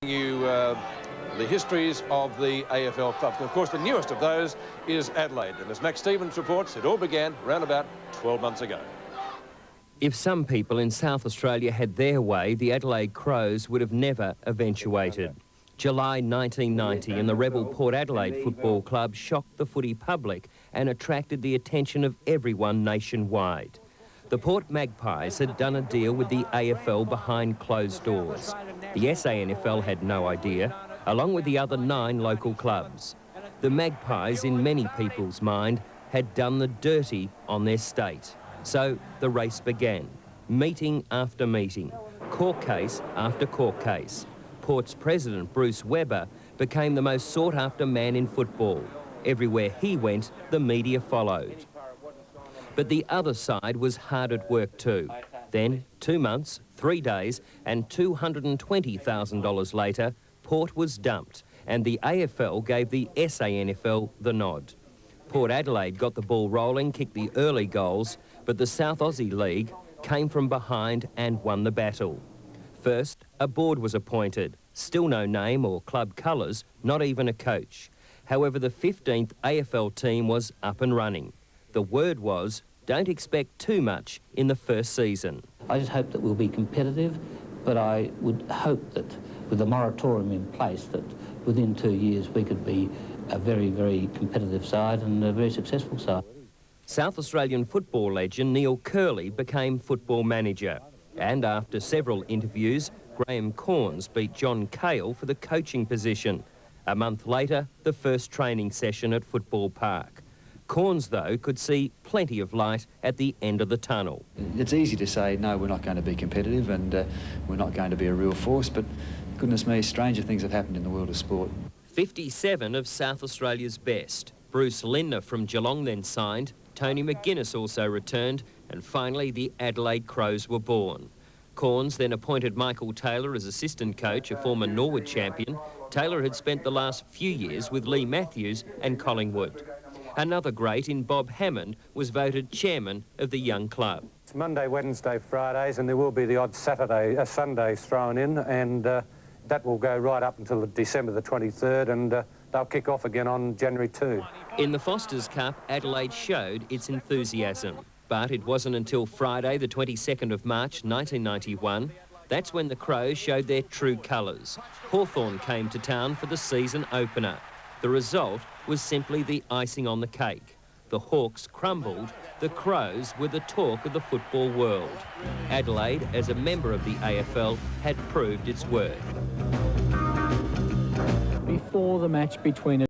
You the histories of the AFL clubs. And of course, the newest of those is Adelaide. And as Max Stevens reports, it all began around about 12 months ago. If some people in South Australia had their way, the Adelaide Crows would have never eventuated. July 1990 and the rebel Port Adelaide Football Club shocked the footy public and attracted the attention of everyone nationwide. The Port Magpies had done a deal with the AFL behind closed doors. The SANFL had no idea, along with the other 9 local clubs. The Magpies, in many people's mind, had done the dirty on their state. So the race began, meeting after meeting, court case after court case. Port's president, Bruce Webber, became the most sought-after man in football. Everywhere he went, the media followed. But the other side was hard at work too. Then, 2 months, 3 days, and $220,000 later, Port was dumped, and the AFL gave the SANFL the nod. Port Adelaide got the ball rolling, kicked the early goals, but the South Aussie League came from behind and won the battle. First, a board was appointed. Still no name or club colours, not even a coach. However, the 15th AFL team was up and running. The word was, don't expect too much in the first season. I just hope that we'll be competitive, but I would hope that with the moratorium in place, that within 2 years we could be a very, very competitive side and a very successful side. South Australian football legend Neil Curley became football manager. And after several interviews, Graham Corns beat John Cale for the coaching position. A month later, the first training session at Football Park. Corns, though, could see plenty of light at the end of the tunnel. It's easy to say, no, we're not going to be competitive and we're not going to be a real force, but goodness me, stranger things have happened in the world of sport. 57 of South Australia's best. Bruce Lindner from Geelong then signed, Tony McGuinness also returned, and finally the Adelaide Crows were born. Corns then appointed Michael Taylor as assistant coach, a former Norwood champion. Taylor had spent the last few years with Lee Matthews and Collingwood. Another great in Bob Hammond was voted chairman of the young club. It's Monday, Wednesday, Fridays, and there will be the odd Sundays thrown in, and that will go right up until December the 23rd, and they'll kick off again on January 2. In the Foster's Cup, Adelaide showed its enthusiasm. But it wasn't until Friday, the 22nd of March 1991, that's when the Crows showed their true colours. Hawthorn came to town for the season opener. The result was simply the icing on the cake. The Hawks crumbled, the Crows were the talk of the football world. Adelaide, as a member of the AFL, had proved its worth. Before the match between